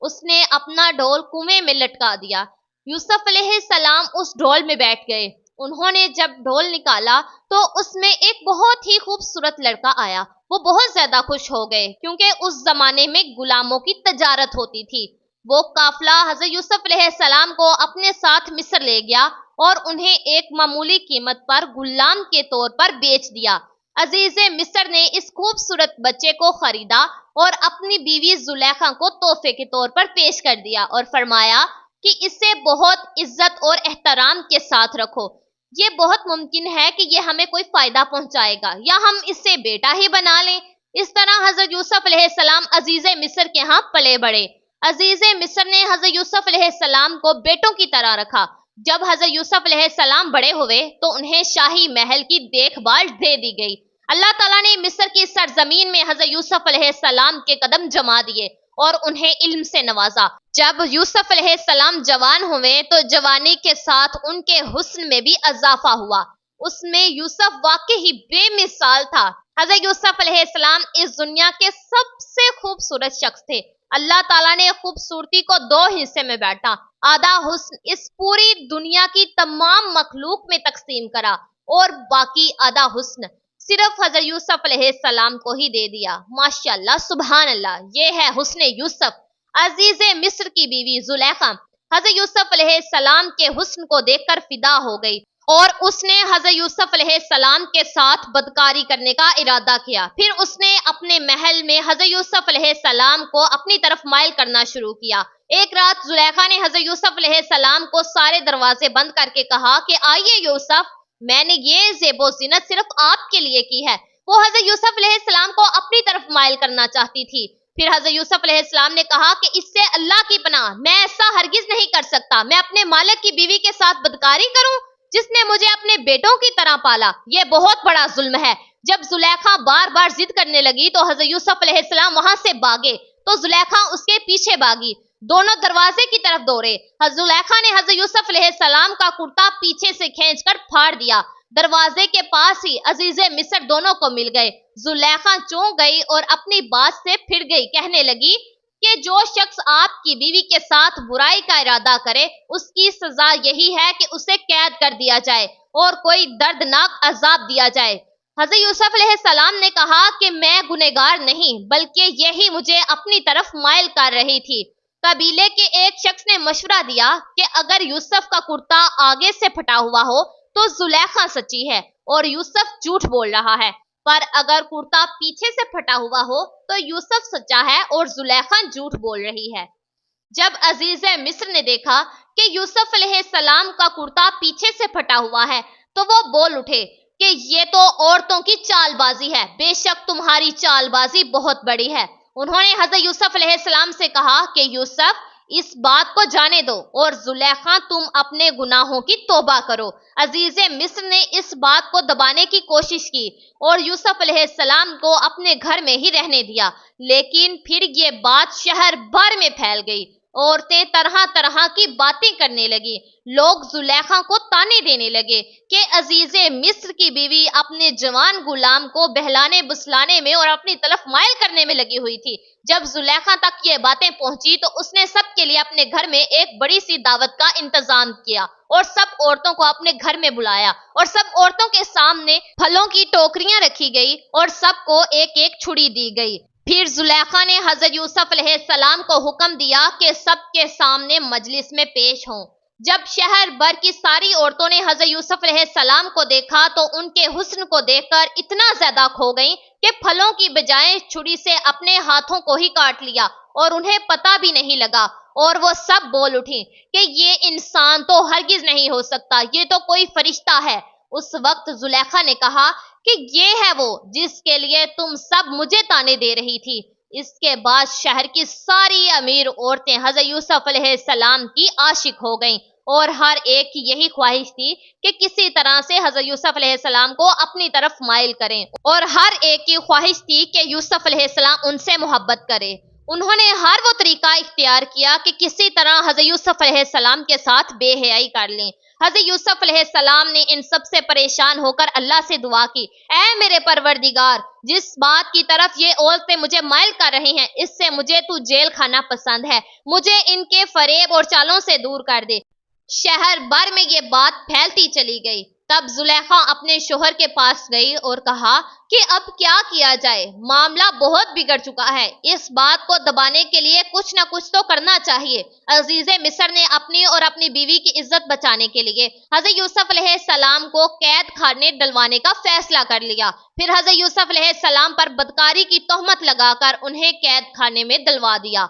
اس نے اپنا ڈول کنویں میں لٹکا دیا۔ یوسف علیہ السلام اس ڈول میں بیٹھ گئے۔ انہوں نے جب ڈول نکالا تو اس میں ایک بہت ہی خوبصورت لڑکا آیا۔ وہ بہت زیادہ خوش ہو گئے کیونکہ اس زمانے میں غلاموں کی تجارت ہوتی تھی۔ وہ قافلہ حضرت یوسف علیہ السلام کو اپنے ساتھ مصر لے گیا اور انہیں ایک معمولی قیمت پر غلام کے طور پر بیچ دیا۔ عزیز مصر نے اس خوبصورت بچے کو خریدا اور اپنی بیوی زلیخا کو تحفے کے طور پر پیش کر دیا اور فرمایا کہ اسے بہت عزت اور احترام کے ساتھ رکھو۔ یہ بہت ممکن ہے کہ یہ ہمیں کوئی فائدہ پہنچائے گا یا ہم اسے بیٹا ہی بنا لیں۔ اس طرح حضرت یوسف علیہ السلام عزیز مصر کے ہاں پلے بڑھے۔ عزیز مصر نے حضرت یوسف علیہ السلام کو بیٹوں کی طرح رکھا۔ جب حضرت یوسف علیہ السلام بڑے ہوئے تو انہیں شاہی محل کی دیکھ بھال دے دی گئی۔ اللہ تعالیٰ نے مصر کی سرزمین میں حضرت یوسف علیہ السلام کے قدم جما دیے اور انہیں علم سے نوازا۔ جب یوسف علیہ السلام جوان ہوئے تو جوانی کے ساتھ ان کے حسن میں بھی اضافہ ہوا۔ اس میں یوسف واقعی بے مثال تھا۔ حضرت یوسف علیہ السلام اس دنیا کے سب سے خوبصورت شخص تھے۔ اللہ تعالیٰ نے خوبصورتی کو دو حصے میں بانٹا۔ آدھا حسن اس پوری دنیا کی تمام مخلوق میں تقسیم کرا اور باقی آدھا حسن صرف حضرت یوسف علیہ السلام کو ہی دے دیا۔ ماشاءاللہ، سبحان اللہ، یہ ہے حسن یوسف۔ عزیز مصر کی بیوی زلیخا حضرت یوسف علیہ السلام کے حسن کو دیکھ کر فدا ہو گئی اور اس نے حضرت یوسف علیہ السلام کے ساتھ بدکاری کرنے کا ارادہ کیا۔ پھر اس نے اپنے محل میں حضرت یوسف علیہ السلام کو اپنی طرف مائل کرنا شروع کیا۔ ایک رات زلیخا نے حضرت یوسف علیہ السلام کو سارے دروازے بند کر کے کہا کہ آئیے یوسف، میں نے یہ زیب و زینت صرف آپ کے لیے کی ہے۔ وہ حضرت یوسف علیہ السلام کو اپنی طرف مائل کرنا چاہتی تھی۔ پھر حضرت یوسف علیہ السلام نے کہا کہ اس سے اللہ کی پناہ، میں ایسا ہرگز نہیں کر سکتا۔ میں اپنے مالک کی بیوی کے ساتھ بدکاری کروں جس نے مجھے اپنے بیٹوں کی طرح پالا؟ یہ بہت بڑا ظلم ہے۔ جب زلیخا بار بار ضد کرنے لگی تو حضرت یوسف علیہ السلام وہاں سے بھاگے تو زلیخا اس کے پیچھے بھاگی۔ دونوں دروازے کی طرف دوڑے۔ زلیخا نے حضرت یوسف علیہ السلام کا کرتا پیچھے سے کھینچ کر پھاڑ دیا۔ دروازے کے پاس ہی عزیز مصر دونوں کو مل گئے۔ زلیخا چونک گئی اور اپنی بات سے پھر گئی، کہنے لگی کہ جو شخص آپ کی بیوی کے ساتھ برائی کا ارادہ کرے اس کی سزا یہی ہے کہ اسے قید کر دیا جائے اور کوئی دردناک عذاب دیا جائے۔ حضرت یوسف علیہ السلام نے کہا کہ میں گنہگار نہیں بلکہ یہی مجھے اپنی طرف مائل کر رہی تھی۔ قبیلے کے ایک شخص نے مشورہ دیا کہ اگر یوسف کا کرتا آگے سے پھٹا ہوا ہو تو زلیخا سچی ہے اور یوسف جھوٹ بول رہا ہے، پر اگر کرتا پیچھے سے پھٹا ہوا ہو تو یوسف سچا ہے اور زلیخا جھوٹ بول رہی ہے۔ جب عزیز مصر نے دیکھا کہ یوسف علیہ السلام کا کرتا پیچھے سے پھٹا ہوا ہے تو وہ بول اٹھے کہ یہ تو عورتوں کی چال بازی ہے، بے شک تمہاری چال بازی بہت بڑی ہے۔ انہوں نے حضرت یوسف علیہ السلام سے کہا کہ یوسف، اس بات کو جانے دو اور زلیخا تم اپنے گناہوں کی توبہ کرو۔ عزیز مصر نے اس بات کو دبانے کی کوشش کی اور یوسف علیہ السلام کو اپنے گھر میں ہی رہنے دیا، لیکن پھر یہ بات شہر بھر میں پھیل گئی۔ عورتیں طرح طرح کی باتیں کرنے لگی۔ لوگ زلیخا کو تانے دینے لگے کہ عزیز مصر کی بیوی اپنے جوان غلام کو بہلانے بسلانے میں اور اپنی طرف مائل کرنے میں لگی ہوئی تھی۔ جب زلیخا تک یہ باتیں پہنچی تو اس نے سب کے لیے اپنے گھر میں ایک بڑی سی دعوت کا انتظام کیا اور سب عورتوں کو اپنے گھر میں بلایا اور سب عورتوں کے سامنے پھلوں کی ٹوکریاں رکھی گئی اور سب کو ایک ایک چھڑی دی گئی۔ پھر زلیخا نے حضرت یوسف علیہ السلام کو حکم دیا کہ سب کے سامنے مجلس میں پیش ہوں۔ جب شہر بھر کی ساری عورتوں نے حضرت یوسف علیہ السلام کو دیکھا تو ان کے حسن کو دیکھ کر اتنا زیادہ کھو گئیں کہ پھلوں کی بجائے چھری سے اپنے ہاتھوں کو ہی کاٹ لیا اور انہیں پتہ بھی نہیں لگا، اور وہ سب بول اٹھیں کہ یہ انسان تو ہرگز نہیں ہو سکتا، یہ تو کوئی فرشتہ ہے۔ اس وقت زلیخا نے کہا کہ یہ ہے وہ جس کے لیے تم سب مجھے تانے دے رہی تھی۔ اس کے بعد شہر کی ساری امیر عورتیں حضرت یوسف علیہ السلام کی عاشق ہو گئیں اور ہر ایک کی یہی خواہش تھی کہ کسی طرح سے حضرت یوسف علیہ السلام کو اپنی طرف مائل کریں، اور ہر ایک کی خواہش تھی کہ یوسف علیہ السلام ان سے محبت کرے۔ انہوں نے ہر وہ طریقہ اختیار کیا کہ کسی طرح حضرت یوسف علیہ السلام کے ساتھ بے حیائی کر لیں۔ حضرت یوسف علیہ السلام نے ان سب سے پریشان ہو کر اللہ سے دعا کی، اے میرے پروردگار، جس بات کی طرف یہ عورتیں مجھے مائل کر رہی ہیں، اس سے مجھے تو جیل کھانا پسند ہے، مجھے ان کے فریب اور چالوں سے دور کر دے۔ شہر بھر میں یہ بات پھیلتی چلی گئی۔ تب زلیخا اپنے شوہر کے پاس گئی اور کہا کہ اب کیا کیا جائے، معاملہ بہت بگڑ چکا ہے، اس بات کو دبانے کے لیے کچھ نہ کچھ تو کرنا چاہیے۔ عزیز مصر نے اپنی اور اپنی بیوی کی عزت بچانے کے لیے حضرت یوسف علیہ السلام کو قید خانے ڈلوانے کا فیصلہ کر لیا۔ پھر حضرت یوسف علیہ السلام پر بدکاری کی تہمت لگا کر انہیں قید خانے میں ڈلوا دیا۔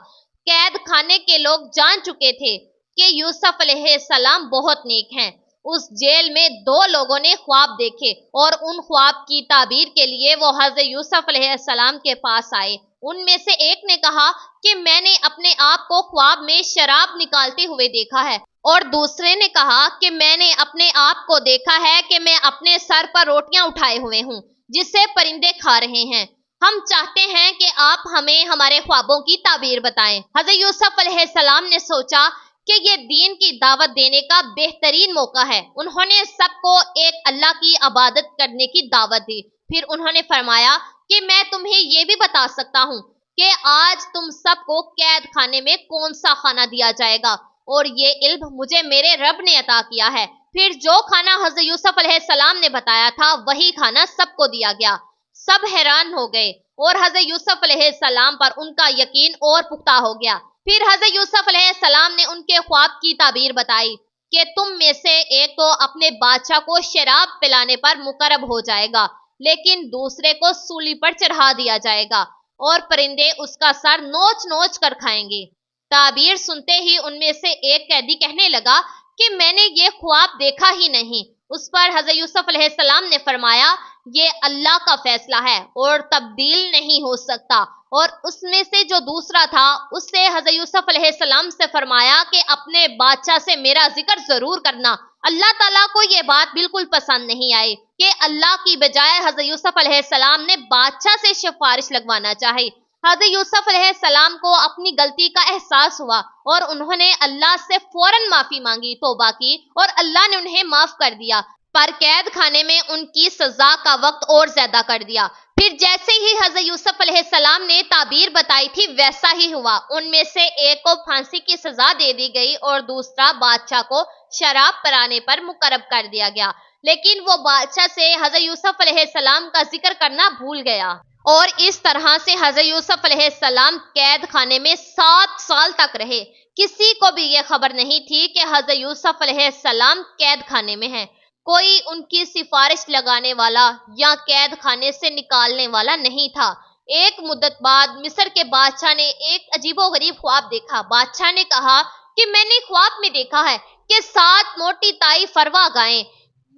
قید خانے کے لوگ جان چکے تھے کہ یوسف علیہ السلام بہت نیک ہیں۔ اس جیل میں دو لوگوں نے خواب دیکھے اور ان خواب کی تعبیر کے لیے وہ حضرت یوسف علیہ السلام کے پاس آئے۔ ان میں سے ایک نے کہا کہ میں نے اپنے آپ کو خواب میں شراب نکالتے ہوئے دیکھا ہے، اور دوسرے نے کہا کہ میں نے اپنے آپ کو دیکھا ہے کہ میں اپنے سر پر روٹیاں اٹھائے ہوئے ہوں جسے پرندے کھا رہے ہیں۔ ہم چاہتے ہیں کہ آپ ہمیں ہمارے خوابوں کی تعبیر بتائیں۔ حضرت یوسف علیہ السلام نے سوچا کہ یہ دین کی دعوت دینے کا بہترین موقع ہے۔ انہوں نے سب کو ایک اللہ کی عبادت کرنے کی دعوت دی۔ پھر انہوں نے فرمایا کہ میں تمہیں یہ بھی بتا سکتا ہوں کہ آج تم سب کو قید خانے میں کون سا کھانا دیا جائے گا، اور یہ علم مجھے میرے رب نے عطا کیا ہے۔ پھر جو کھانا حضرت یوسف علیہ السلام نے بتایا تھا وہی کھانا سب کو دیا گیا۔ سب حیران ہو گئے اور حضرت یوسف علیہ السلام پر ان کا یقین اور پختہ ہو گیا۔ پھر حضرت یوسف علیہ السلام نے ان کے خواب کی تعبیر بتائی کہ تم میں سے ایک تو اپنے بادشاہ کو شراب پلانے پر مقرب ہو جائے گا، لیکن دوسرے کو سولی پر چڑھا دیا جائے گا اور پرندے اس کا سر نوچ نوچ کر کھائیں گے۔ تعبیر سنتے ہی ان میں سے ایک قیدی کہنے لگا کہ میں نے یہ خواب دیکھا ہی نہیں۔ اس پر حضرت یوسف علیہ السلام نے فرمایا، یہ اللہ کا فیصلہ ہے اور تبدیل نہیں ہو سکتا۔ اور اس میں سے جو دوسرا تھا اس سے حضرت یوسف علیہ السلام سے فرمایا کہ اپنے بادشاہ سے میرا ذکر ضرور کرنا۔ اللہ تعالیٰ کو یہ بات بالکل پسند نہیں آئی کہ اللہ کی بجائے حضرت یوسف علیہ السلام نے بادشاہ سے سفارش لگوانا چاہی۔ حضرت یوسف علیہ السلام کو اپنی غلطی کا احساس ہوا اور انہوں نے اللہ سے فوراً معافی مانگی، توبہ کی، اور اللہ نے انہیں معاف کر دیا، پر قید خانے میں ان کی سزا کا وقت اور زیادہ کر دیا۔ پھر جیسے ہی حضرت یوسف علیہ السلام نے تعبیر بتائی تھی ویسا ہی ہوا۔ ان میں سے ایک کو پھانسی کی سزا دے دی گئی اور دوسرا بادشاہ کو شراب پلانے پر مقرب کر دیا گیا، لیکن وہ بادشاہ سے حضرت یوسف علیہ السلام کا ذکر کرنا بھول گیا، اور اس طرح سے حضرت یوسف علیہ السلام قید خانے میں 7 سال تک رہے۔ کسی کو بھی یہ خبر نہیں تھی کہ حضرت یوسف علیہ السلام قید خانے میں ہیں۔ کوئی ان کی سفارش لگانے والا یا قید خانے سے نکالنے والا نہیں تھا۔ ایک مدت بعد مصر کے بادشاہ نے ایک عجیب و غریب خواب دیکھا۔ بادشاہ نے کہا کہ میں نے خواب میں دیکھا ہے کہ 7 موٹی تائی فروا گائیں،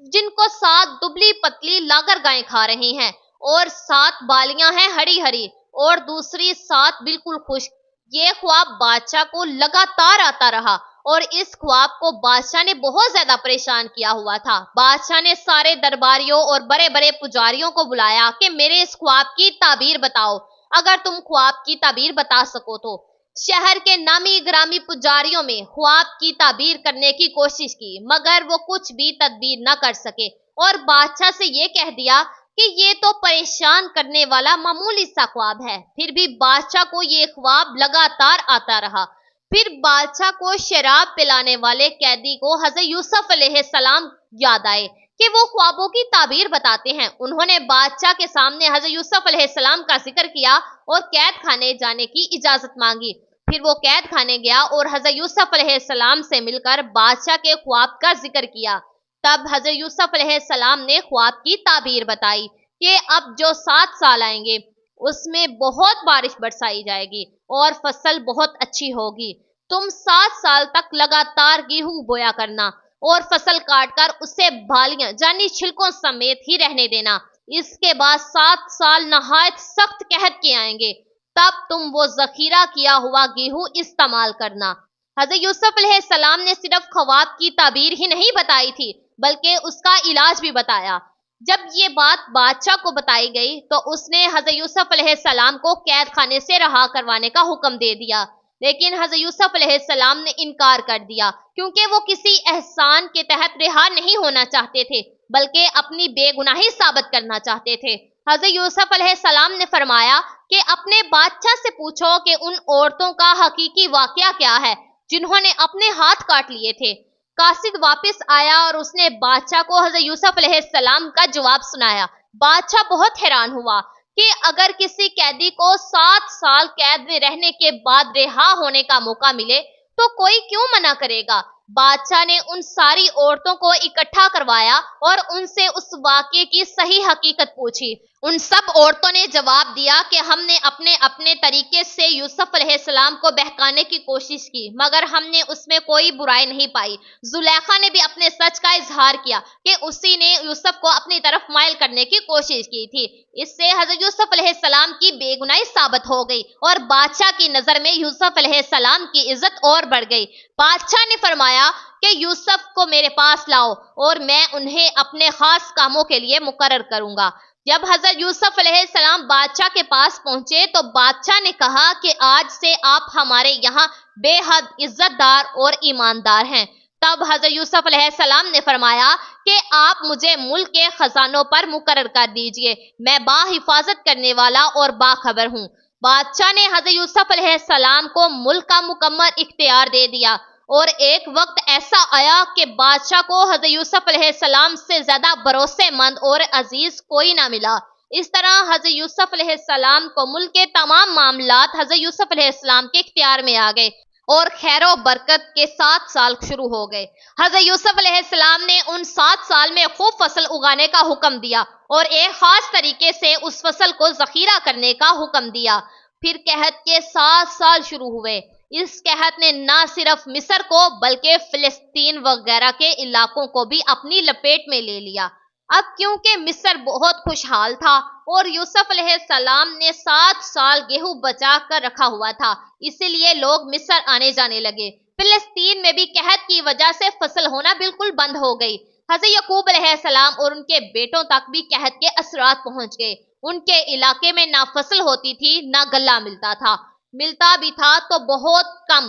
جن کو 7 دبلی پتلی لاگر گائیں کھا رہی ہیں، اور 7 بالیاں ہیں ہری ہری اور دوسری 7 بالکل خشک۔ یہ خواب بادشاہ کو لگاتار آتا رہا اور اس خواب کو بادشاہ نے بہت زیادہ پریشان کیا ہوا تھا۔ بادشاہ نے سارے درباریوں اور بڑے بڑے پجاریوں کو بلایا کہ میرے اس خواب کی تعبیر بتاؤ، اگر تم خواب کی تعبیر بتا سکو تو۔ شہر کے نامی گرامی پجاریوں میں خواب کی تعبیر کرنے کی کوشش کی، مگر وہ کچھ بھی تدبیر نہ کر سکے، اور بادشاہ سے یہ کہہ دیا کہ یہ تو پریشان کرنے والا معمولی سا خواب ہے۔ پھر بھی بادشاہ کو یہ خواب لگاتار آتا رہا۔ پھر بادشاہ کو شراب پلانے والے قیدی کو حضرت یوسف علیہ السلام یاد آئے کہ وہ خوابوں کی تعبیر بتاتے ہیں۔ انہوں نے بادشاہ کے سامنے حضرت یوسف علیہ السلام کا ذکر کیا اور قید خانے جانے کی اجازت مانگی۔ پھر وہ قید خانے گیا اور حضرت یوسف علیہ السلام سے مل کر بادشاہ کے خواب کا ذکر کیا۔ تب حضرت یوسف علیہ السلام نے خواب کی تعبیر بتائی کہ اب جو 7 سال آئیں گے اس میں بہت بارش برسائی جائے گی اور فصل بہت اچھی ہوگی۔ تم 7 سال تک لگاتار گیہوں بویا کرنا اور فصل کاٹ کر اسے بالیاں یعنی چھلکوں سمیت ہی رہنے دینا۔ اس کے بعد 7 سال نہایت سخت قحط کے آئیں گے، تب تم وہ ذخیرہ کیا ہوا گیہوں استعمال کرنا۔ حضرت یوسف علیہ السلام نے صرف خواب کی تعبیر ہی نہیں بتائی تھی بلکہ اس کا علاج بھی بتایا۔ جب یہ بات بادشاہ کو بتائی گئی تو اس نے حضرت یوسف علیہ السلام کو قید خانے سے رہا کروانے کا حکم دے دیا، لیکن حضرت یوسف علیہ السلام نے انکار کر دیا کیونکہ وہ کسی احسان کے تحت رہا نہیں ہونا چاہتے تھے بلکہ اپنی بے گناہی ثابت کرنا چاہتے تھے۔ حضرت یوسف علیہ السلام نے فرمایا کہ اپنے بادشاہ سے پوچھو کہ ان عورتوں کا حقیقی واقعہ کیا ہے جنہوں نے اپنے ہاتھ کاٹ لیے تھے۔ قاصد واپس آیا اور اس نے بادشاہ کو حضرت یوسف علیہ السلام کا جواب سنایا۔ بادشاہ بہت حیران ہوا کہ اگر کسی قیدی کو 7 سال قید میں رہنے کے بعد رہا ہونے کا موقع ملے تو کوئی کیوں منع کرے گا۔ بادشاہ نے ان ساری عورتوں کو اکٹھا کروایا اور ان سے اس واقعے کی صحیح حقیقت پوچھی۔ ان سب عورتوں نے جواب دیا کہ ہم نے اپنے اپنے طریقے سے یوسف علیہ السلام کو بہکانے کی کوشش کی مگر ہم نے اس میں کوئی برائی نہیں پائی۔ زلیخا نے بھی اپنے سچ کا اظہار کیا کہ اسی نے یوسف کو اپنی طرف مائل کرنے کی کوشش کی تھی۔ اس سے حضرت یوسف علیہ السلام کی بے گناہی ثابت ہو گئی اور بادشاہ کی نظر میں یوسف علیہ السلام کی عزت اور بڑھ گئی۔ بادشاہ نے فرمایا کہ یوسف کو میرے پاس لاؤ اور میں انہیں اپنے خاص کاموں کے لیے مقرر کروں گا۔ جب حضرت یوسف علیہ السلام بادشاہ کے پاس پہنچے تو بادشاہ نے کہا کہ آج سے آپ ہمارے یہاں بے حد عزت دار اور ایماندار ہیں۔ تب حضرت یوسف علیہ السلام نے فرمایا کہ آپ مجھے ملک کے خزانوں پر مقرر کر دیجئے، میں باحفاظت کرنے والا اور باخبر ہوں۔ بادشاہ نے حضرت یوسف علیہ السلام کو ملک کا مکمل اختیار دے دیا اور ایک وقت ایسا آیا کہ بادشاہ کو حضرت یوسف علیہ السلام سے زیادہ بھروسے مند اور عزیز کوئی نہ ملا۔ اس طرح حضرت یوسف علیہ السلام کو ملک کے تمام معاملات حضرت یوسف علیہ السلام کے اختیار میں آ گئے اور خیر و برکت کے 7 سال شروع ہو گئے۔ حضرت یوسف علیہ السلام نے ان 7 سال میں خوب فصل اگانے کا حکم دیا اور ایک خاص طریقے سے اس فصل کو ذخیرہ کرنے کا حکم دیا۔ پھر قحط کے 7 سال شروع ہوئے۔ اس قحط نے نہ صرف مصر کو بلکہ فلسطین وغیرہ کے علاقوں کو بھی اپنی لپیٹ میں لے لیا۔ اب کیونکہ مصر بہت خوشحال تھا اور یوسف علیہ السلام نے 7 سال گیہوں بچا کر رکھا ہوا تھا، اسی لیے لوگ مصر آنے جانے لگے۔ فلسطین میں بھی قحط کی وجہ سے فصل ہونا بالکل بند ہو گئی۔ حضرت یعقوب علیہ السلام اور ان کے بیٹوں تک بھی قحط کے اثرات پہنچ گئے۔ ان کے علاقے میں نہ فصل ہوتی تھی نہ غلہ ملتا تھا، ملتا بھی تھا تو بہت کم۔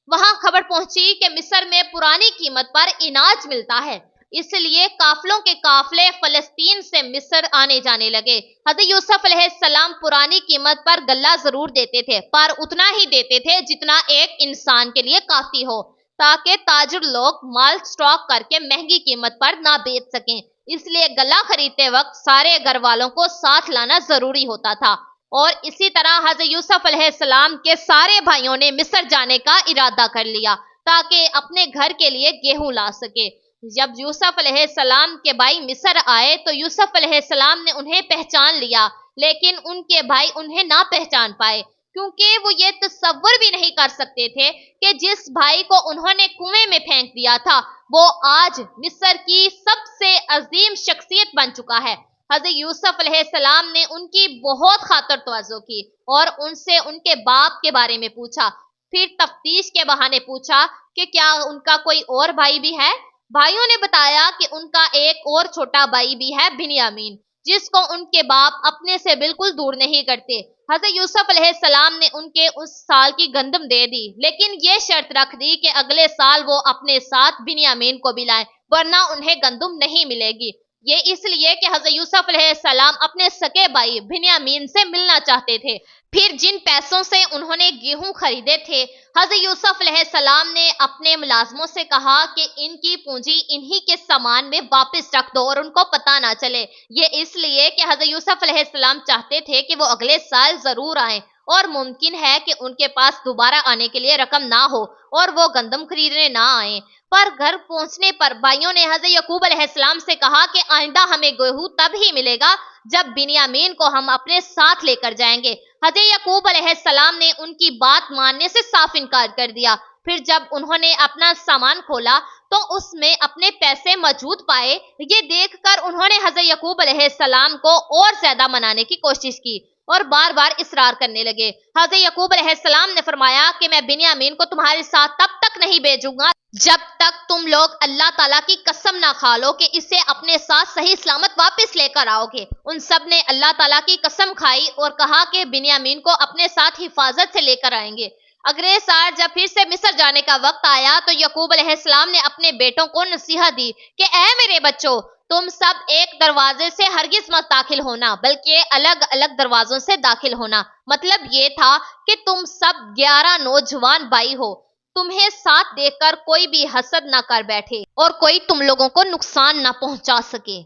وہاں خبر پہنچی کہ مصر میں پرانی قیمت پر اناج ملتا ہے، اس لیے قافلوں کے قافلے فلسطین سے مصر آنے جانے لگے۔ حضرت یوسف علیہ السلام پرانی قیمت پر غلہ ضرور دیتے تھے پر اتنا ہی دیتے تھے جتنا ایک انسان کے لیے کافی ہو، تاکہ تاجر لوگ مال سٹاک کر کے مہنگی قیمت پر نہ بیچ سکیں۔ اس لیے غلہ خریدتے وقت سارے گھر والوں کو ساتھ لانا ضروری ہوتا تھا، اور اسی طرح حضرت یوسف علیہ السلام کے سارے بھائیوں نے مصر جانے کا ارادہ کر لیا تاکہ اپنے گھر کے لیے گیہوں لا سکے۔ جب یوسف علیہ السلام کے بھائی مصر آئے تو یوسف علیہ السلام نے انہیں پہچان لیا، لیکن ان کے بھائی انہیں نہ پہچان پائے کیونکہ وہ یہ تصور بھی نہیں کر سکتے تھے کہ جس بھائی کو انہوں نے کنویں میں پھینک دیا تھا وہ آج مصر کی سب سے عظیم شخصیت بن چکا ہے۔ حضرت یوسف علیہ السلام نے ان کی بہت خاطر توازو کی اور ان سے ان کے باپ کے بارے میں پوچھا، پھر تفتیش کے بہانے پوچھا کہ کیا ان کا کوئی اور بھائی بھی ہے۔ بھائیوں نے بتایا کہ ان کا ایک اور چھوٹا بھائی بھی ہے، بنیامین، جس کو ان کے باپ اپنے سے بالکل دور نہیں کرتے۔ حضرت یوسف علیہ السلام نے ان کے اس سال کی گندم دے دی، لیکن یہ شرط رکھ دی کہ اگلے سال وہ اپنے ساتھ بنیامین کو بھی لائیں ورنہ انہیں گندم نہیں ملے گی۔ یہ اس لیے کہ حضرت یوسف علیہ السلام اپنے سکے بھائی بنیامین سے ملنا چاہتے تھے۔ پھر جن پیسوں سے انہوں نے گیہوں خریدے تھے، حضرت یوسف علیہ السلام نے اپنے ملازموں سے کہا کہ ان کی پونجی انہی کے سامان میں واپس رکھ دو اور ان کو پتہ نہ چلے۔ یہ اس لیے کہ حضرت یوسف علیہ السلام چاہتے تھے کہ وہ اگلے سال ضرور آئیں اور ممکن ہے کہ ان کے پاس دوبارہ آنے کے لیے رقم نہ ہو اور وہ گندم خریدنے نہ آئیں۔ پر گھر پہنچنے پر بھائیوں نے حضرت یعقوب علیہ السلام سے کہا کہ آئندہ ہمیں گیہوں تب ہی ملے گا جب بنیامین کو ہم اپنے ساتھ لے کر جائیں گے۔ حضرت یعقوب علیہ السلام نے ان کی بات ماننے سے صاف انکار کر دیا۔ پھر جب انہوں نے اپنا سامان کھولا تو اس میں اپنے پیسے موجود پائے۔ یہ دیکھ کر انہوں نے حضرت یعقوب علیہ السلام کو اور زیادہ منانے کی کوشش کی، اور بار بار اصرار کرنے لگے۔ حضرت یعقوب علیہ السلام نے فرمایا کہ میں بنیامین کو تمہارے ساتھ تب تک نہیں بھیجوں گا جب تک تم لوگ اللہ تعالیٰ کی قسم نہ کھا لو کہ اسے اپنے ساتھ صحیح سلامت واپس لے کر آؤ گے۔ ان سب نے اللہ تعالیٰ کی قسم کھائی اور کہا کہ بنیامین کو اپنے ساتھ حفاظت سے لے کر آئیں گے۔ اگلے سال جب پھر سے مصر جانے کا وقت آیا تو یعقوب علیہ السلام نے اپنے بیٹوں کو نصیحت دی کہ اے میرے بچوں، تم سب ایک دروازے سے ہرگز مت داخل ہونا بلکہ الگ الگ دروازوں سے داخل ہونا۔ مطلب یہ تھا کہ تم سب 11 نوجوان بھائی ہو، تمہیں ساتھ دیکھ کر کوئی بھی حسد نہ کر بیٹھے اور کوئی تم لوگوں کو نقصان نہ پہنچا سکے۔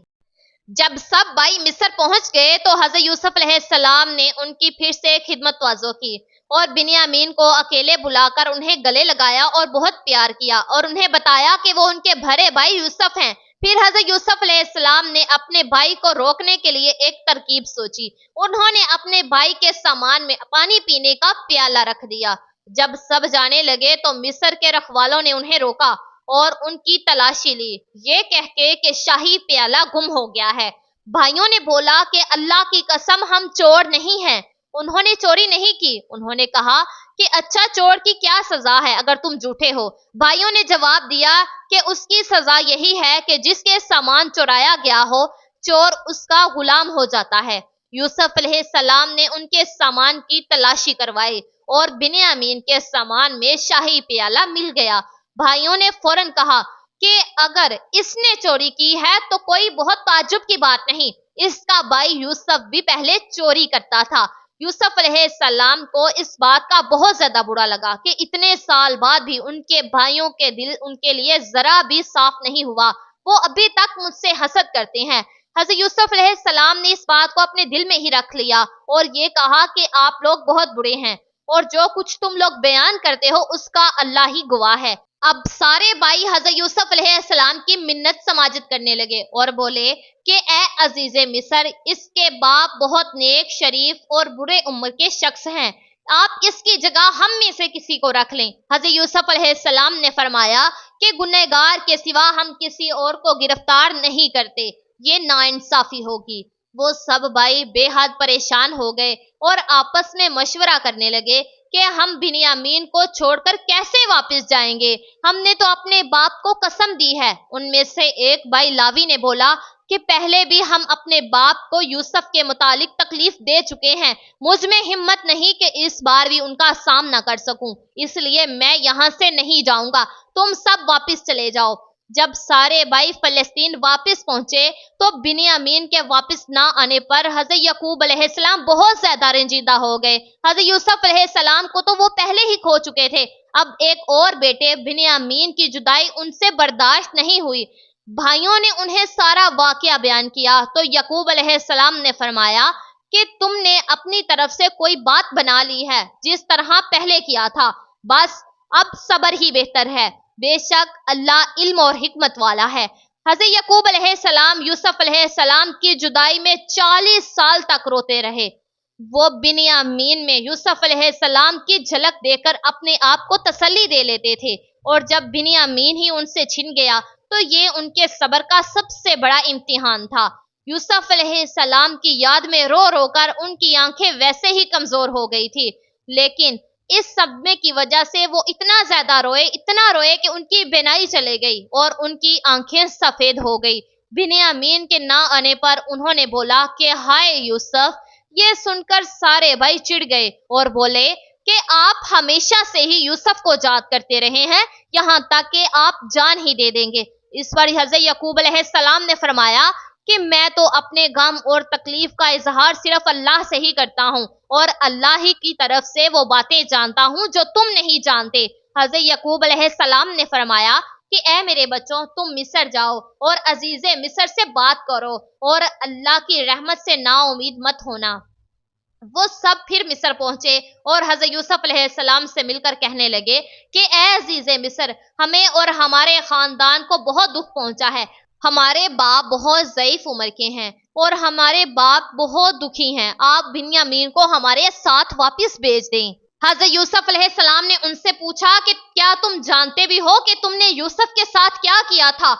جب سب بھائی مصر پہنچ گئے تو حضرت یوسف علیہ السلام نے ان کی پھر سے خدمت توجہ کی اور بنیامین کو اکیلے بلا کر انہیں گلے لگایا اور بہت پیار کیا اور انہیں بتایا کہ وہ ان کے بڑے بھائی یوسف ہیں۔ پھر حضرت یوسف علیہ السلام نے اپنے بھائی کو روکنے کے لیے ایک ترکیب سوچی۔ انہوں نے اپنے بھائی کے سامان میں پانی پینے کا پیالہ رکھ دیا۔ جب سب جانے لگے تو مصر کے رکھوالوں نے انہیں روکا اور ان کی تلاشی لی، یہ کہہ کے کہ شاہی پیالہ گم ہو گیا ہے۔ بھائیوں نے بولا کہ اللہ کی قسم ہم چور نہیں ہیں، انہوں نے چوری نہیں کی۔ انہوں نے کہا کہ اچھا، چور کی کیا سزا ہے اگر تم جھوٹے ہو؟ بھائیوں نے جواب دیا کہ اس کی سزا یہی ہے کہ جس کے سامان چورایا گیا ہو، چور اس کا غلام ہو جاتا ہے۔ یوسف علیہ السلام نے ان کے سامان کی تلاشی کروائی اور بنیامین کے سامان میں شاہی پیالہ مل گیا۔ بھائیوں نے فوراً کہا کہ اگر اس نے چوری کی ہے تو کوئی بہت تعجب کی بات نہیں، اس کا بھائی یوسف بھی پہلے چوری کرتا تھا۔ یوسف علیہ السلام کو اس بات کا بہت زیادہ برا لگا کہ اتنے سال بعد بھی ان کے بھائیوں کے دل ان کے لیے ذرا بھی صاف نہیں ہوا، وہ ابھی تک مجھ سے حسد کرتے ہیں۔ حضرت یوسف علیہ السلام نے اس بات کو اپنے دل میں ہی رکھ لیا اور یہ کہا کہ آپ لوگ بہت برے ہیں اور جو کچھ تم لوگ بیان کرتے ہو اس کا اللہ ہی گواہ ہے۔ اب سارے بھائی حضرت یوسف علیہ السلام کی منت سماجت کرنے لگے اور بولے کہ اے عزیز مصر، اس کے باپ بہت نیک، شریف اور برے عمر کے شخص ہیں، آپ اس کی جگہ ہم میں سے کسی کو رکھ لیں۔ حضرت یوسف علیہ السلام نے فرمایا کہ گنہگار کے سوا ہم کسی اور کو گرفتار نہیں کرتے، یہ ناانصافی ہوگی۔ وہ سب بھائی بے حد پریشان ہو گئے اور آپس میں مشورہ کرنے لگے کہ ہم بنیامین کو چھوڑ کر کیسے واپس جائیں گے؟ ہم نے تو اپنے باپ کو قسم دی ہے۔ ان میں سے ایک بھائی لاوی نے بولا کہ پہلے بھی ہم اپنے باپ کو یوسف کے متعلق تکلیف دے چکے ہیں، مجھ میں ہمت نہیں کہ اس بار بھی ان کا سامنا کر سکوں، اس لیے میں یہاں سے نہیں جاؤں گا، تم سب واپس چلے جاؤ۔ جب سارے بھائی فلسطین واپس پہنچے تو بنیامین کے واپس نہ آنے پر حضرت یعقوب علیہ السلام بہت زیادہ رنجیدہ ہو گئے۔ حضرت یوسف علیہ السلام کو تو وہ پہلے ہی کھو چکے تھے، اب ایک اور بیٹے بنیامین کی جدائی ان سے برداشت نہیں ہوئی۔ بھائیوں نے انہیں سارا واقعہ بیان کیا تو یعقوب علیہ السلام نے فرمایا کہ تم نے اپنی طرف سے کوئی بات بنا لی ہے جس طرح پہلے کیا تھا، بس اب صبر ہی بہتر ہے، بے شک اللہ علم اور حکمت والا ہے۔ حضرت یعقوب علیہ السلام یوسف علیہ السلام کی جدائی میں 40 سال تک روتے رہے۔ وہ بنیامین میں یوسف علیہ السلام کی جھلک دے کر اپنے آپ کو تسلی دے لیتے تھے، اور جب بنیامین ہی ان سے چھن گیا تو یہ ان کے صبر کا سب سے بڑا امتحان تھا۔ یوسف علیہ السلام کی یاد میں رو رو کر ان کی آنکھیں ویسے ہی کمزور ہو گئی تھی، لیکن اس صدمے کی وجہ سے وہ اتنا روئے کہ ان کی بینائی چلے گئی اور ان کی آنکھیں سفید ہو گئی۔ بنیامین کے نہ آنے پر انہوں نے بولا کہ ہائے یوسف! یہ سن کر سارے بھائی چڑ گئے اور بولے کہ آپ ہمیشہ سے ہی یوسف کو یاد کرتے رہے ہیں، یہاں تک کہ آپ جان ہی دے دیں گے۔ اس پر حضرت یعقوب علیہ السلام نے فرمایا کہ میں تو اپنے غم اور تکلیف کا اظہار صرف اللہ سے ہی کرتا ہوں اور اللہ ہی کی طرف سے وہ باتیں جانتا ہوں جو تم نہیں جانتے۔ حضرت یعقوب علیہ السلام نے فرمایا کہ اے میرے بچوں، تم مصر جاؤ اور عزیز مصر سے بات کرو اور اللہ کی رحمت سے نا امید مت ہونا۔ وہ سب پھر مصر پہنچے اور حضرت یوسف علیہ السلام سے مل کر کہنے لگے کہ اے عزیز مصر، ہمیں اور ہمارے خاندان کو بہت دکھ پہنچا ہے، ہمارے باپ بہت ضعیف عمر کے ہیں اور ہمارے باپ بہت دکھی ہیں، آپ بنیامین کو ہمارے ساتھ واپس بھیج دیں۔ حضرت یوسف علیہ السلام نے ان سے پوچھا کہ کیا تم جانتے بھی ہو کہ تم نے یوسف کے ساتھ کیا کیا تھا؟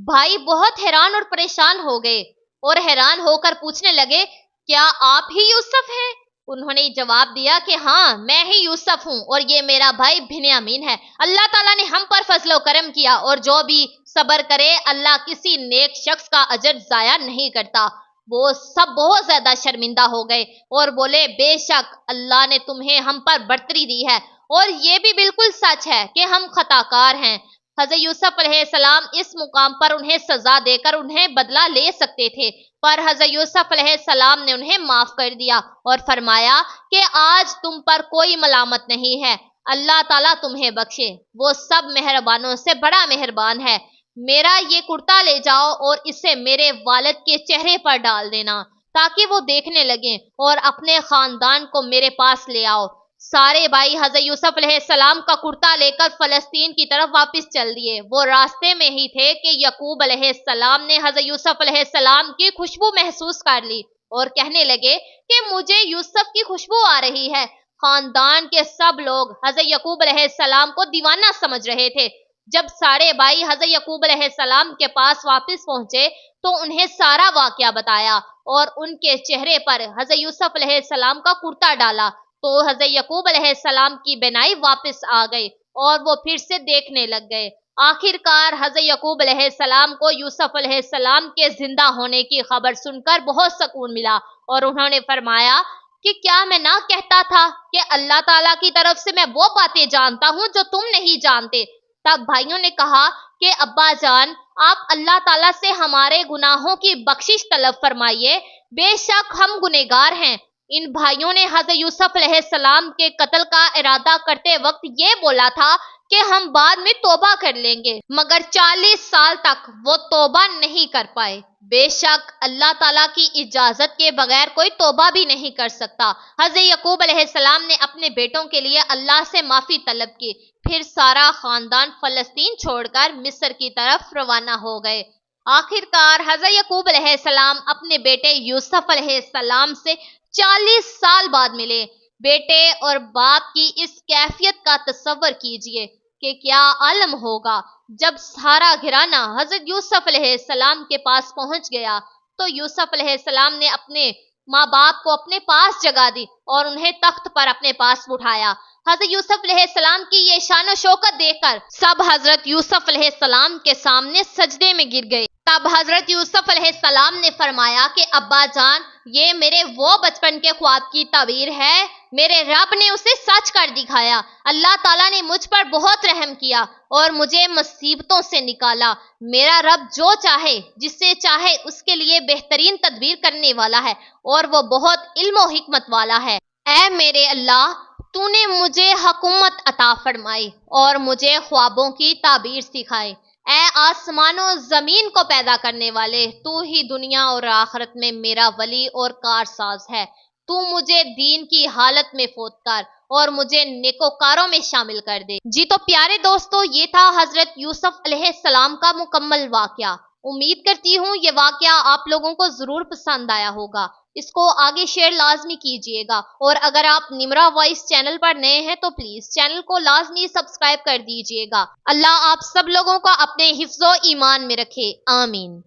بھائی بہت حیران اور پریشان ہو گئے اور حیران ہو کر پوچھنے لگے کیا آپ ہی یوسف ہیں؟ انہوں نے جواب دیا کہ ہاں میں ہی یوسف ہوں اور یہ میرا بھائی بنیامین ہے۔ اللہ تعالیٰ نے ہم پر فضل و کرم کیا اور جو بھی صبر کرے اللہ کسی نیک شخص کا اجر ضائع نہیں کرتا۔ وہ سب بہت زیادہ شرمندہ ہو گئے اور بولے بے شک اللہ نے تمہیں ہم پر برتری دی ہے اور یہ بھی بالکل سچ ہے کہ ہم خطا کار ہیں۔ حضرت یوسف علیہ السلام اس مقام پر انہیں سزا دے کر انہیں بدلہ لے سکتے تھے، پر حضرت یوسف علیہ السلام نے انہیں معاف کر دیا اور فرمایا کہ آج تم پر کوئی ملامت نہیں ہے، اللہ تعالیٰ تمہیں بخشے، وہ سب مہربانوں سے بڑا مہربان ہے۔ میرا یہ کرتا لے جاؤ اور اسے میرے والد کے چہرے پر ڈال دینا تاکہ وہ دیکھنے لگیں اور اپنے خاندان کو میرے پاس لے آؤ۔ سارے بھائی حضرت یوسف علیہ السلام کا کرتا لے کر فلسطین کی طرف واپس چل دیے۔ وہ راستے میں ہی تھے کہ یعقوب علیہ السلام نے حضرت یوسف علیہ السلام کی خوشبو محسوس کر لی اور کہنے لگے کہ مجھے یوسف کی خوشبو آ رہی ہے۔ خاندان کے سب لوگ حضرت یعقوب علیہ السلام کو دیوانہ سمجھ رہے تھے۔ جب سارے بھائی حضرت یعقوب علیہ السلام کے پاس واپس پہنچے تو انہیں سارا واقعہ بتایا اور ان کے چہرے پر حضرت یوسف علیہ السلام کا کرتا ڈالا تو حضرت یعقوب علیہ السلام کی بینائی واپس آ گئی اور وہ پھر سے دیکھنے لگ گئے۔ آخر کار حضرت یعقوب علیہ السلام کو یوسف علیہ السلام کے زندہ ہونے کی خبر سن کر بہت سکون ملا اور انہوں نے فرمایا کہ کیا میں نہ کہتا تھا کہ اللہ تعالیٰ کی طرف سے میں وہ باتیں جانتا ہوں جو تم نہیں جانتے۔ تب بھائیوں نے کہا کہ ابا جان آپ اللہ تعالیٰ سے ہمارے گناہوں کی بخشش طلب فرمائیے، بے شک ہم گنہگار ہیں۔ ان بھائیوں نے حضرت یوسف علیہ السلام کے قتل کا ارادہ کرتے وقت یہ بولا تھا کہ ہم بعد میں توبہ کر لیں گے، مگر 40 سال تک وہ توبہ نہیں کر پائے۔ بے شک اللہ تعالیٰ کی اجازت کے بغیر کوئی توبہ بھی نہیں کر سکتا۔ حضرت یعقوب علیہ السلام نے اپنے بیٹوں کے لیے اللہ سے معافی طلب کی، پھر سارا خاندان فلسطین چھوڑ کر مصر کی طرف روانہ ہو گئے۔ آخر کار حضرت یعقوب علیہ السلام اپنے بیٹے یوسف علیہ السلام سے 40 سال بعد ملے۔ بیٹے اور باپ کی اس کیفیت کا تصور کیجئے کہ کیا عالم ہوگا۔ جب سارا گھرانہ حضرت یوسف علیہ السلام کے پاس پہنچ گیا تو یوسف علیہ السلام نے اپنے ماں باپ کو اپنے پاس جگہ دی اور انہیں تخت پر اپنے پاس بٹھایا۔ حضرت یوسف علیہ السلام کی یہ شان و شوکت دیکھ کر سب حضرت یوسف علیہ السلام کے سامنے سجدے میں گر گئے۔ تب حضرت یوسف علیہ السلام نے فرمایا کہ ابا جان یہ میرے وہ بچپن کے خواب کی تعبیر ہے، میرے رب نے اسے سچ کر دکھایا۔ اللہ تعالیٰ نے مجھ پر بہت رحم کیا اور مجھے مصیبتوں سے نکالا۔ میرا رب جو چاہے جسے چاہے اس کے لیے بہترین تدبیر کرنے والا ہے اور وہ بہت علم و حکمت والا ہے۔ اے میرے اللہ تو نے مجھے حکومت عطا فرمائی اور مجھے خوابوں کی تعبیر سکھائی۔ اے آسمان و زمین کو پیدا کرنے والے تو ہی دنیا اور آخرت میں میرا ولی اور کارساز ہے۔ تو مجھے دین کی حالت میں فوت کر اور مجھے نیکوکاروں میں شامل کر دے۔ جی تو پیارے دوستو یہ تھا حضرت یوسف علیہ السلام کا مکمل واقعہ۔ امید کرتی ہوں یہ واقعہ آپ لوگوں کو ضرور پسند آیا ہوگا۔ اس کو آگے شیئر لازمی کیجئے گا اور اگر آپ نمرہ وائس چینل پر نئے ہیں تو پلیز چینل کو لازمی سبسکرائب کر دیجئے گا۔ اللہ آپ سب لوگوں کو اپنے حفظ و ایمان میں رکھے، آمین۔